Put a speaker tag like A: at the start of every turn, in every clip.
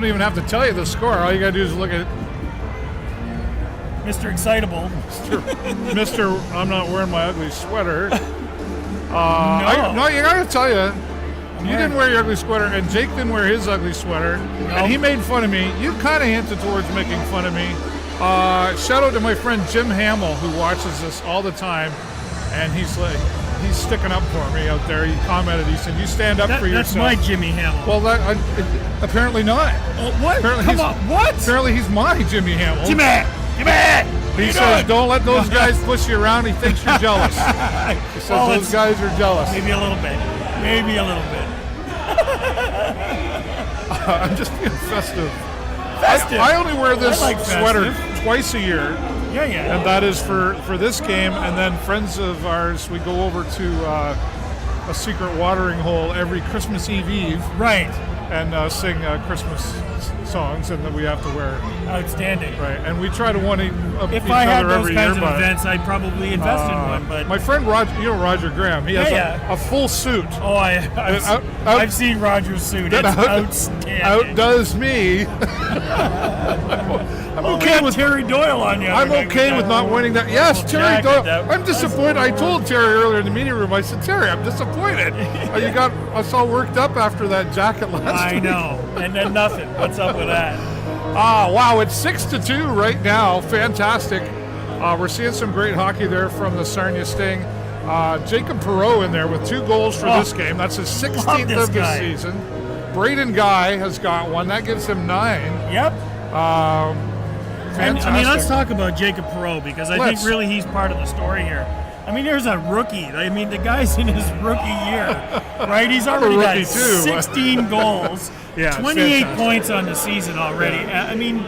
A: don't even have to tell you the score. All you got to do is look at
B: Mr. Excitable.
A: Mr. I'm not wearing my ugly sweater.
B: No.
A: No, you got to tell you. You didn't wear your ugly sweater, and Jake didn't wear his ugly sweater, and he made fun of me. You kind of hinted towards making fun of me. Shout out to my friend Jim Hamill, who watches this all the time, and he's sticking up for me out there. He commented, he said, "You stand up for yourself."
B: That's my Jimmy Hamill.
A: Well, apparently not.
B: Oh, what?
A: Apparently
B: Come on, what?
A: Apparently he's my Jimmy Hamill.
B: Jimmy!
A: He says, "Don't let those guys push you around." He thinks you're jealous. He says those guys are jealous.
B: Maybe a little bit.
A: I'm just being festive.
B: I
A: only wear this sweater twice a year.
B: Yeah.
A: And that is for this game. And then friends of ours, we go over to a secret watering hole every Christmas Eve.
B: Right.
A: And sing Christmas songs, and that we have to wear.
B: Outstanding.
A: Right. And we try to one each
B: If I had
A: other
B: those
A: every
B: kinds
A: year.
B: of events, I'd probably invest in one. But
A: my friend Roger Graham, he has a full suit.
B: Oh, I've seen Roger's suit. It's outstanding.
A: Outdoes me. I'm okay with
B: Terry Doyle on you.
A: I'm okay with not winning that. Yes, Terry Doyle. I'm disappointed. I told Terry earlier in the meeting room, I said, "Terry, I'm disappointed. You got us all worked up after that jacket last week."
B: I know. And then nothing. What's up with that?
A: Wow, it's 6-2 right now. Fantastic. We're seeing some great hockey there from the Sarnia Sting. Jacob Perreault in there with 2 goals for this game. That's his 16th of the season. Braden Guy has got 1. That gives him 9.
B: Yep.
A: Fantastic.
B: I mean, let's talk about Jacob Perreault, because I think really he's part of the story here. I mean, there's a rookie. I mean, the guy's in his rookie year, right? He's already got 16 goals, 28 points on the season already. Yeah. I mean,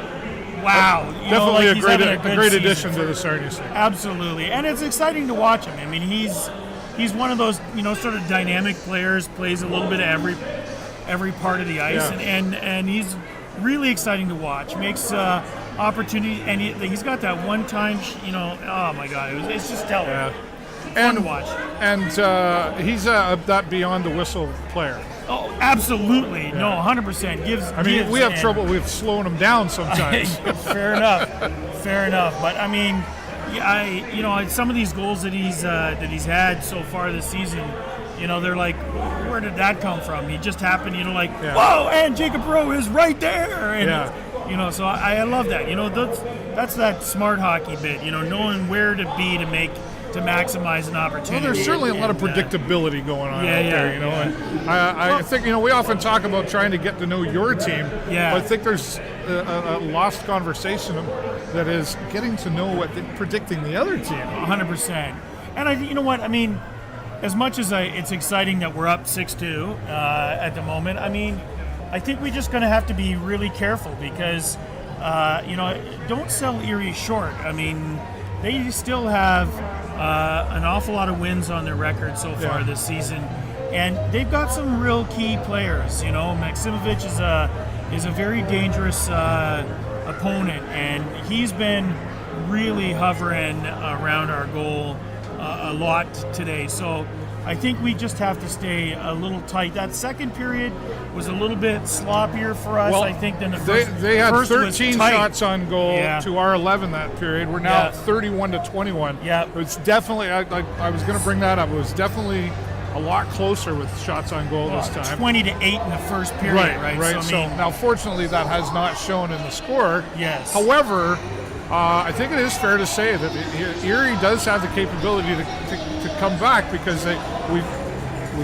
B: wow.
A: Definitely a great addition to the Sarnia Sting.
B: Absolutely. And it's exciting to watch him. I mean, he's one of those, sort of dynamic players, plays a little bit of every part of the ice, and he's really exciting to watch. Makes opportunity, and he's got that one-time, oh my God, it's just stellar.
A: Yeah.
B: Fun to watch.
A: And he's that beyond the whistle player.
B: Oh, absolutely. Yeah. No, 100%.
A: We have trouble with slowing him down sometimes.
B: Fair enough. But I mean, some of these goals that he's had so far this season, they're like, where did that come from? He just happened, whoa, and Jacob Perreault is right there. And so I love that. That's that smart hockey bit, knowing where to be to maximize an opportunity.
A: Well, there's certainly a lot of predictability going on out there, And I think, we often talk about trying to get to know your team, but I think there's a lost conversation that is getting to know predicting the other team.
B: 100%. And you know what, I mean, as much as it's exciting that we're up 6-2 at the moment, I mean, I think we're just going to have to be really careful because, don't sell Erie short. I mean, they still have an awful lot of wins on their record so far this season, and they've got some real key players. Maximovich is a very dangerous opponent, and he's been really hovering around our goal a lot today. So I think we just have to stay a little tight. That second period was a little bit sloppier for us, I think, than the first.
A: They had 13 shots on goal to our 11 that period. We're now at 31-21.
B: Yeah.
A: It's definitely, I was going to bring that up, it was definitely a lot closer with shots on goal this time.
B: 20-8 in the first period, right?
A: So now, fortunately, that has not shown in the score.
B: Yes.
A: However, I think it is fair to say that Erie does have the capability to come back because we've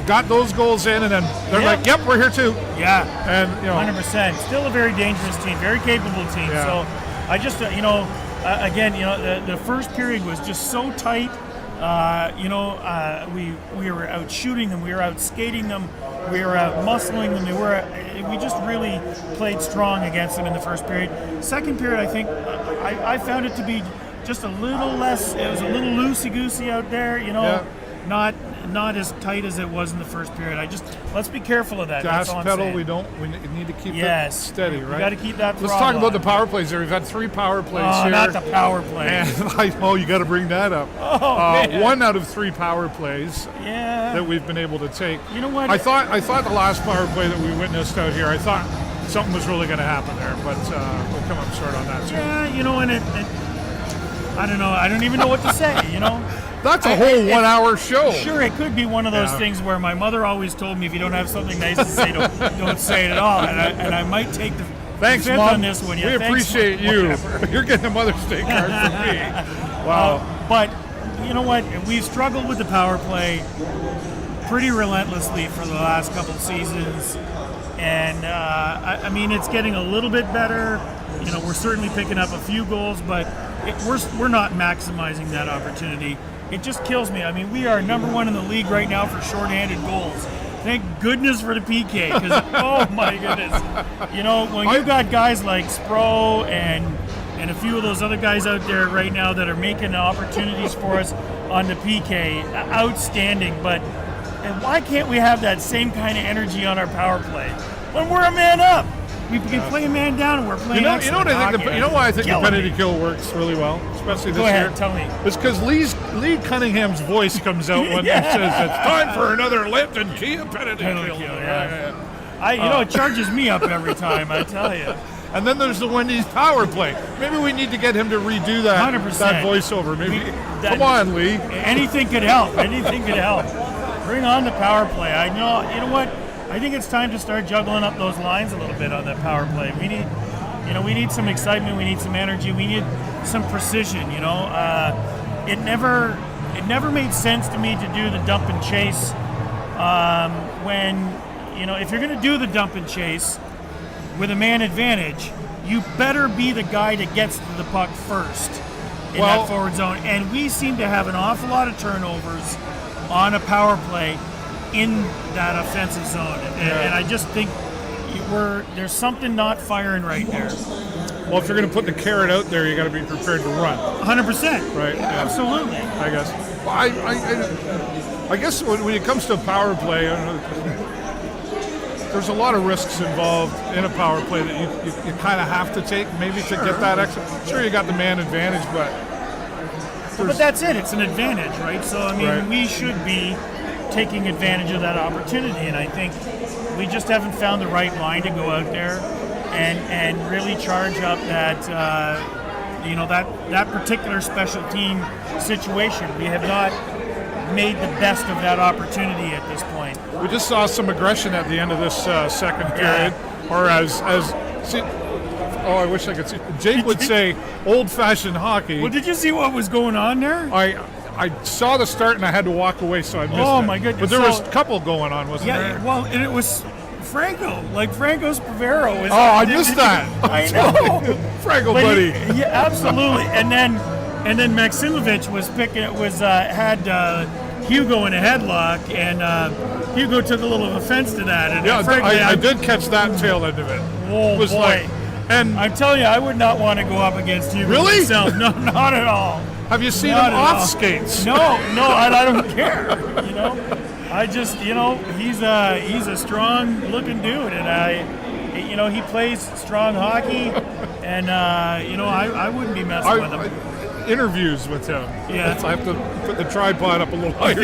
A: got those goals in, and then they're like, "Yep, we're here too."
B: Yeah,
A: and
B: 100%. Still a very dangerous team, very capable team.
A: Yeah.
B: So I just, the first period was just so tight. We were out shooting them, we were out skating them, we were out muscling them. We just really played strong against them in the first period. Second period, I think I found it to be just a little less. It was a little loosey-goosey out there, not as tight as it was in the first period. Let's be careful of that.
A: Gas pedal, we need to keep it steady, right?
B: We got to keep that.
A: Let's talk about the power plays there. We've had 3 power plays here.
B: Not the power plays.
A: You got to bring that up. 1 out of 3 power plays that we've been able to take.
B: You know what?
A: I thought the last power play that we witnessed out here, I thought something was really going to happen there, but we'll come up short on that too.
B: Yeah, and I don't know. I don't even know what to say,
A: That's a whole 1 hour show.
B: Sure, it could be one of those things where my mother always told me if you don't have something nice to say, don't say it at all. And I might take the
A: Thanks,
B: fifth
A: Mom.
B: on this one.
A: We appreciate you. You're getting a Mother's Day card from me. Wow.
B: But you know what? We've struggled with the power play pretty relentlessly for the last couple of seasons. And, I mean, it's getting a little bit better. We're certainly picking up a few goals, but we're not maximizing that opportunity. It just kills me. I mean, we are number one in the league right now for shorthanded goals. Thank goodness for the PK, because, oh, my goodness. When you got guys like Spro and a few of those other guys out there right now that are making opportunities for us on the PK, outstanding. But and why can't we have that same kind of energy on our power play when we're a man up? We can play a man down and we're playing excellent hockey.
A: Why I think the penalty kill works really well, especially this year?
B: Go ahead, tell me.
A: It's because Lee Cunningham's voice comes out when he says it's time for another Lipton Kia penalty kill.
B: Yeah. It charges me up every time, I tell you.
A: And then there's the Wendy's power play. Maybe we need to get him to redo that
B: 100%.
A: that voiceover. Come on, Lee.
B: Anything could help. Anything could help. Bring on the power play. I know. You know what? I think it's time to start juggling up those lines a little bit on that power play. We need some excitement. We need some energy. We need some precision. It never made sense to me to do the dump and chase. If you're going to do the dump and chase with a man advantage, you better be the guy that gets to the puck first in that forward zone. And we seem to have an awful lot of turnovers on a power play in that offensive zone, and I just think there's something not firing right there.
A: Well, if you're going to put the carrot out there, you got to be prepared to run.
B: 100%.
A: Right. Yeah.
B: Absolutely.
A: I guess. Well, I guess when it comes to power play, there's a lot of risks involved in a power play that you kind of have to take, maybe to get that extra. Sure, you got the man advantage, but
B: that's it. It's an advantage, right? So I mean, we should be taking advantage of that opportunity, and I think we just haven't found the right line to go out there and really charge up that that particular special team situation. We have not made the best of that opportunity at this point.
A: We just saw some aggression at the end of this second period, or I wish I could see. Jake would say old-fashioned hockey.
B: Well, did you see what was going on there?
A: I saw the start and I had to walk away, so I missed it.
B: Oh, my goodness.
A: But there was a couple going on, wasn't there?
B: Yeah, well, and it was Franco. Like, Franco's Pavero.
A: I missed that.
B: I know.
A: Franco, buddy.
B: Yeah, absolutely. And then Maximovich had Hugo in a headlock, and Hugo took a little offense to that. And
A: I did catch that tail end of it.
B: Oh,
A: it was
B: boy.
A: And
B: I'm telling you, I would not want to go up against Hugo
A: really?
B: myself. No, not at all.
A: Have you seen him off skates?
B: No, I don't care. I just, he's a strong looking dude, and he plays strong hockey, and I wouldn't be messing with him.
A: Interviews with him.
B: Yeah,
A: I have to put the tripod up a little higher.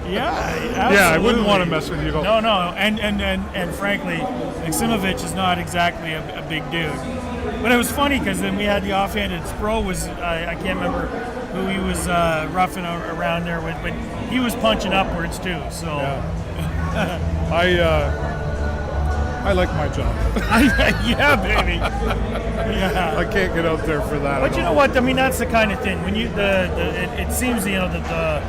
B: Yeah,
A: I wouldn't want to mess with you.
B: No, and frankly, Maximovich is not exactly a big dude. But it was funny because then we had the offhanded. Spro was, I can't remember who he was roughing around there with, but he was punching upwards too. So
A: I like my job.
B: Yeah, baby. Yeah.
A: I can't get out there for that.
B: But you know what? I mean, that's the kind of thing. When it seems that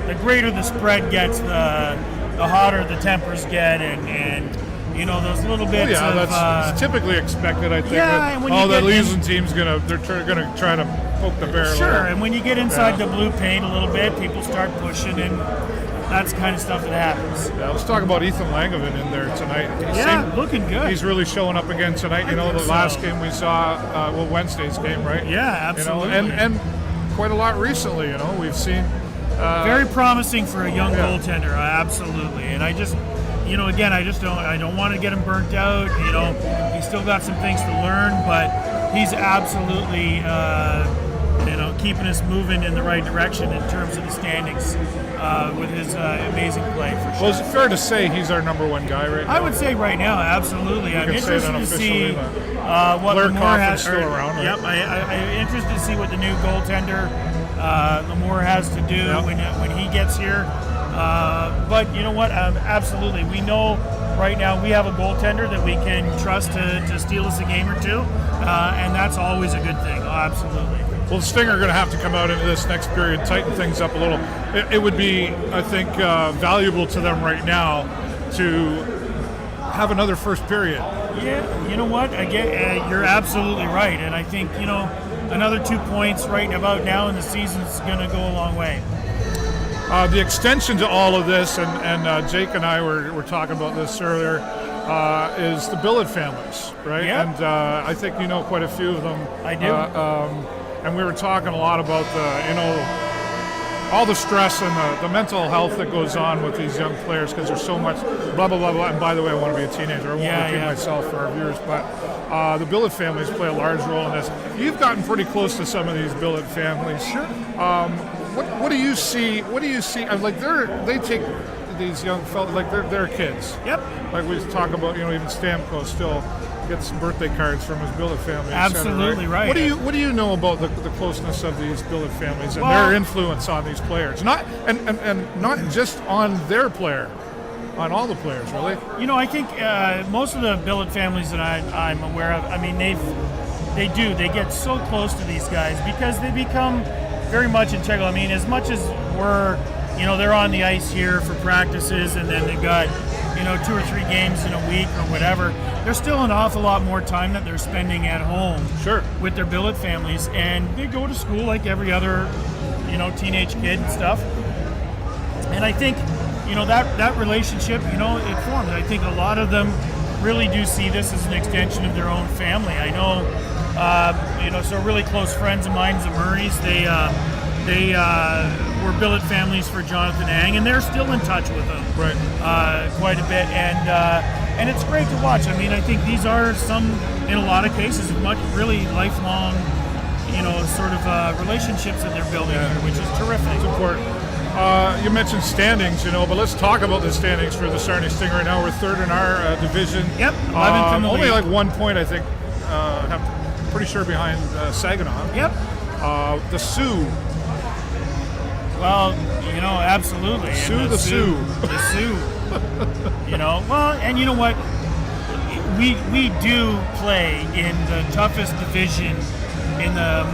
B: the greater the spread gets, the hotter the tempers get, and those little bits of...
A: that's typically expected, I think.
B: Yeah, and when
A: the losing team's gonna try to poke the bear.
B: Sure, and when you get inside the blue paint a little bit, people start pushing, and that's the kind of stuff that happens.
A: Yeah, let's talk about Ethan Langevin in there tonight.
B: Looking good.
A: He's really showing up again tonight. The last game we saw, Wednesday's game, right?
B: Yeah, absolutely.
A: And quite a lot recently. We've seen
B: very promising for a young goaltender. Absolutely, and I just. I don't want to get him burnt out. He's still got some things to learn, but he's absolutely, keeping us moving in the right direction in terms of the standings with his amazing play for sure.
A: Well, is it fair to say he's our number one guy right now?
B: I would say right now, absolutely. I'm interested to see what
A: Blair
B: Lamore
A: Coffin's
B: has.
A: still around, right?
B: Yep, I'm interested to see what the new goaltender Lamore has to do when he gets here. But you know what? Absolutely. We know right now we have a goaltender that we can trust to steal us a game or two, and that's always a good thing. Oh, absolutely.
A: Well, the Sting are going to have to come out into this next period, tighten things up a little. It would be, I think, valuable to them right now to have another first period.
B: Yeah, you know what? Again, you're absolutely right, and I think another 2 points right about now in the season is going to go a long way.
A: The extension to all of this, and Jake and I were talking about this earlier, is the billet families, right?
B: Yep.
A: And I think you know quite a few of them.
B: I do.
A: And we were talking a lot about all the stress and the mental health that goes on with these young players because there's so much blah, blah, blah, blah. And by the way, I want to be a teenager. I won't repeat myself for our viewers, but the billet families play a large role in this. You've gotten pretty close to some of these billet families.
B: Sure.
A: What do you see? What do you see? Like they take these young fellas like they're kids.
B: Yep.
A: Like we talk about, even Stamkos still gets birthday cards from his billet family.
B: Absolutely right.
A: What do you know about the closeness of these billet families and their influence on these players? Not not just on their player, on all the players, really.
B: I think most of the billet families that I'm aware of, I mean, they get so close to these guys because they become very much integral. I mean, as much as they're on the ice here for practices and then they've got 2 or 3 games in a week or whatever, there's still an awful lot more time that they're spending at home with their billet families, and they go to school like every other teenage kid and stuff. And I think that relationship it forms. I think a lot of them really do see this as an extension of their own family. I know so really close friends of mine, the Murrays, they were billet families for Jonathan Ang, and they're still in touch with them quite a bit, and it's great to watch. I mean, I think these are in a lot of cases, really lifelong, sort of relationships that they're building here, which is terrific.
A: It's important. You mentioned standings, but let's talk about the standings for the Sarnia Sting right now. We're third in our division.
B: Yep, 11th in the
A: only
B: league.
A: like 1 point, I think. Pretty sure behind Saginaw.
B: Yep.
A: The Sioux.
B: Well, absolutely.
A: The Sioux.
B: The Sioux. Well, and you know what? We do play in the toughest division in the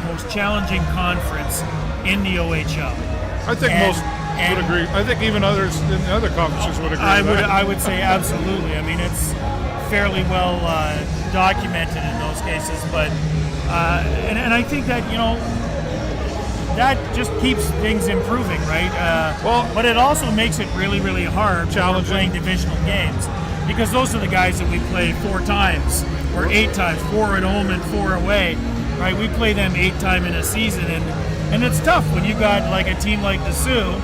B: most challenging conference in the OHL.
A: I think most would agree. I think even others in the other conferences would agree.
B: I would say absolutely. I mean, it's fairly well documented in those cases, but and I think that that just keeps things improving, right? But it also makes it really, really hard
A: challenging
B: playing divisional games, because those are the guys that we play 4 times or 8 times, 4 at home and 4 away, right? We play them 8 times in a season, and it's tough when you got like a team like the Sioux.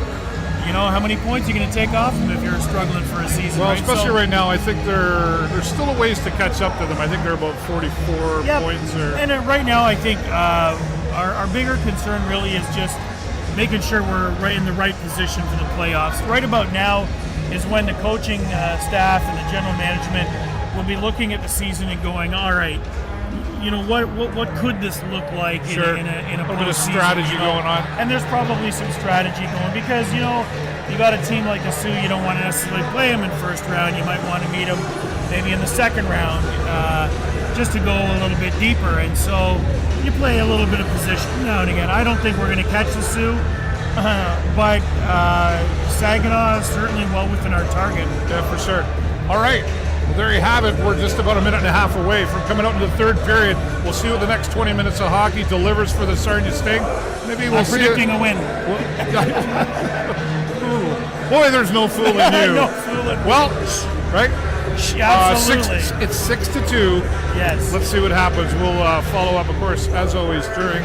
B: How many points are you going to take off them if you're struggling for a season?
A: Well,
B: right?
A: especially right now, I think there's still a ways to catch up to them. I think they're about 44 points.
B: And right now, I think our bigger concern really is just making sure we're right in the right position for the playoffs. Right about now is when the coaching staff and the general management will be looking at the season and going, all right, what could this look like in a
A: bit of
B: postseason,
A: strategy going on.
B: And there's probably some strategy going because, you got a team like the Sioux, you don't want to necessarily play them in first round. You might want to meet them maybe in the second round just to go a little bit deeper. And so you play a little bit of position now and again. I don't think we're going to catch the Sioux, but Saginaw is certainly well within our target.
A: Yeah, for sure. All right. Well, there you have it. We're just about a minute and a half away from coming out into the third period. We'll see what the next 20 minutes of hockey delivers for the Sarnia Sting. Maybe we'll see
B: predicting a win.
A: Boy, there's no fooling you.
B: No fooling.
A: Well, right?
B: Absolutely.
A: It's 6-2.
B: Yes.
A: Let's see what happens. We'll follow up, of course, as always, during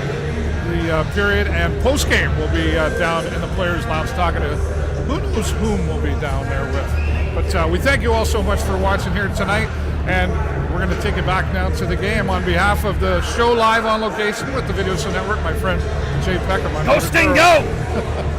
A: the period. And post-game, we'll be down in the Players' Lounge talking to who knows whom we'll be down there with. But we thank you all so much for watching here tonight. And We're going to take it back now to the game on behalf of the show live on location with the Video Show Network, my friend Jay Peckham.
B: Go Sting, go!